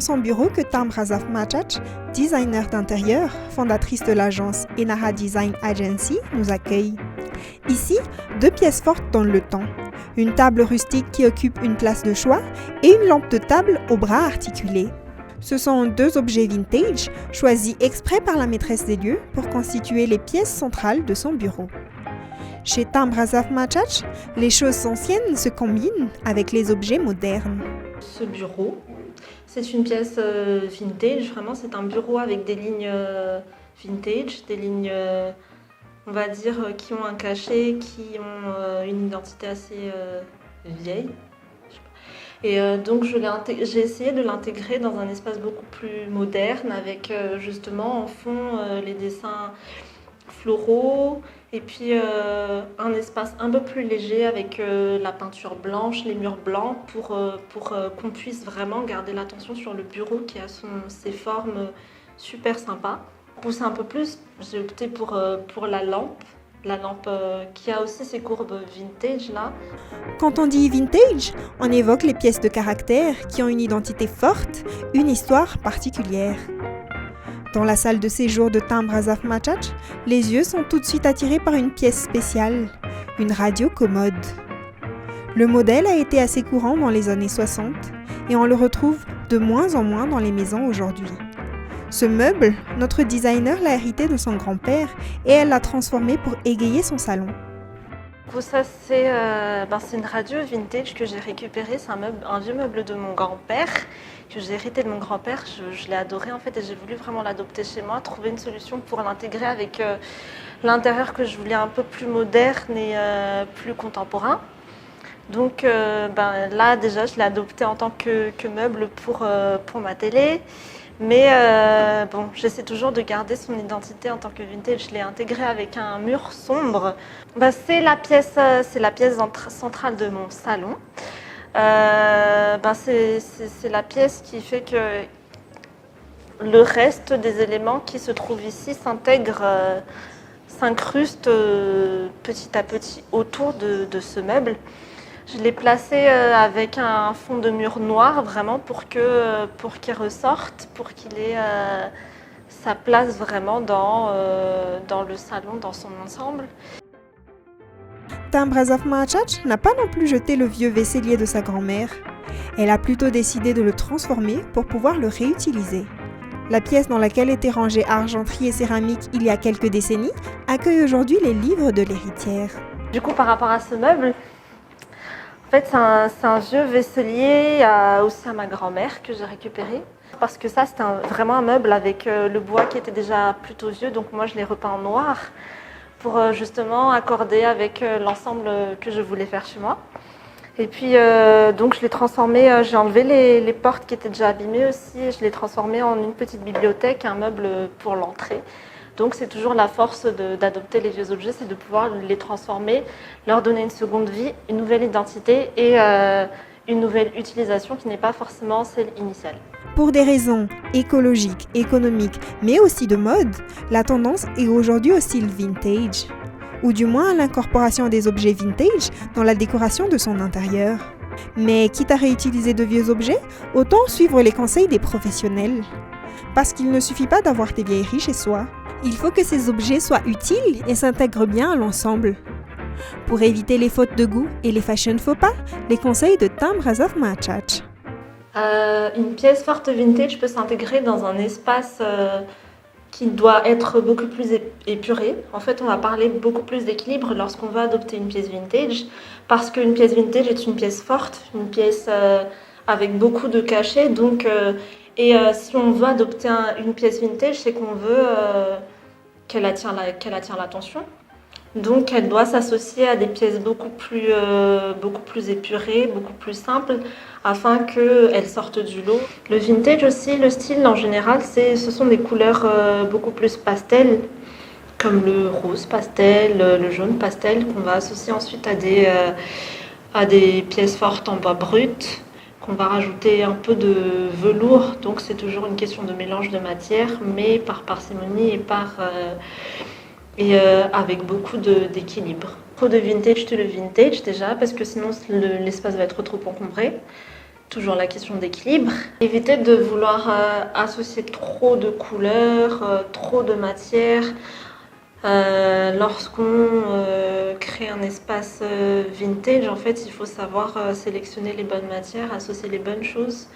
son bureau que Tamra Asaf Machach, designer d'intérieur, fondatrice de l'agence Enara Design Agency, nous accueille. Ici, 2 pièces fortes dans le temps. Une table rustique qui occupe une place de choix et une lampe de table aux bras articulés. Ce sont 2 objets vintage choisis exprès par la maîtresse des lieux pour constituer les pièces centrales de son bureau. Chez Tamra Asaf Machach, les choses anciennes se combinent avec les objets modernes. Ce bureau, c'est une pièce vintage, vraiment c'est un bureau avec des lignes vintage, des lignes on va dire qui ont un cachet, qui ont une identité assez vieille. Et donc j'ai essayé de l'intégrer dans un espace beaucoup plus moderne avec justement en fond les dessins floraux et puis un espace un peu plus léger avec la peinture blanche, les murs blancs pour qu'on puisse vraiment garder l'attention sur le bureau qui a ses formes super sympas. Pour pousser un peu plus, j'ai opté pour la lampe qui a aussi ses courbes vintage là. Quand on dit vintage, on évoque les pièces de caractère qui ont une identité forte, une histoire particulière. Dans la salle de séjour de Tamra Asaf Machach, les yeux sont tout de suite attirés par une pièce spéciale, une radio commode. Le modèle a été assez courant dans les années 60 et on le retrouve de moins en moins dans les maisons aujourd'hui. Ce meuble, notre designer l'a hérité de son grand-père et elle l'a transformé pour égayer son salon. Ça, c'est une radio vintage que j'ai récupérée. C'est un vieux meuble de mon grand-père que j'ai hérité de mon grand-père. Je l'ai adoré en fait et j'ai voulu vraiment l'adopter chez moi, trouver une solution pour l'intégrer avec l'intérieur que je voulais un peu plus moderne et plus contemporain. Donc là déjà je l'ai adopté en tant que meuble pour ma télé. Mais j'essaie toujours de garder son identité en tant que vintage. Je l'ai intégré avec un mur sombre. C'est la pièce centrale de mon salon. C'est la pièce qui fait que le reste des éléments qui se trouvent ici s'incrustent petit à petit autour de ce meuble. Je l'ai placé avec un fond de mur noir, vraiment pour qu'il ressorte, pour qu'il ait sa place vraiment dans le salon, dans son ensemble. Tamra Asaf Machach n'a pas non plus jeté le vieux vaisselier de sa grand-mère. Elle a plutôt décidé de le transformer pour pouvoir le réutiliser. La pièce dans laquelle étaient rangées argenterie et céramique il y a quelques décennies accueille aujourd'hui les livres de l'héritière. Du coup, par rapport à ce meuble, en fait, c'est un vieux vaisselier aussi à ma grand-mère que j'ai récupéré. Parce que ça, c'était vraiment un meuble avec le bois qui était déjà plutôt vieux. Donc moi, je l'ai repeint en noir pour justement accorder avec l'ensemble que je voulais faire chez moi. Et puis, donc je l'ai transformé, j'ai enlevé les portes qui étaient déjà abîmées aussi. Je l'ai transformé en une petite bibliothèque, un meuble pour l'entrée. Donc c'est toujours la force d'adopter les vieux objets, c'est de pouvoir les transformer, leur donner une seconde vie, une nouvelle identité et une nouvelle utilisation qui n'est pas forcément celle initiale. Pour des raisons écologiques, économiques, mais aussi de mode, la tendance est aujourd'hui au style vintage, ou du moins à l'incorporation des objets vintage dans la décoration de son intérieur. Mais quitte à réutiliser de vieux objets, autant suivre les conseils des professionnels. Parce qu'il ne suffit pas d'avoir des vieilleries chez soi. Il faut que ces objets soient utiles et s'intègrent bien à l'ensemble. Pour éviter les fautes de goût et les fashion faux pas, les conseils de Tamra Asaf Machach. Une pièce forte vintage peut s'intégrer dans un espace qui doit être beaucoup plus épuré. En fait, on va parler beaucoup plus d'équilibre lorsqu'on va adopter une pièce vintage, parce qu'une pièce vintage est une pièce forte, une pièce avec beaucoup de cachet. Donc, si on veut adopter une pièce vintage, c'est qu'on veut qu'elle attire l'attention. Donc, elle doit s'associer à des pièces beaucoup plus épurées, beaucoup plus simples, afin qu'elles sortent du lot. Le vintage aussi, le style en général, ce sont des couleurs beaucoup plus pastel, comme le rose pastel, le jaune pastel, qu'on va associer ensuite à des pièces fortes en bois brut, qu'on va rajouter un peu de velours. Donc, c'est toujours une question de mélange de matières, mais par parcimonie et avec beaucoup d'équilibre. Trop de vintage to le vintage déjà, parce que sinon l'espace va être trop encombré. Toujours la question d'équilibre. Éviter de vouloir associer trop de couleurs, trop de matières. Lorsqu'on crée un espace vintage, en fait, il faut savoir sélectionner les bonnes matières, associer les bonnes choses.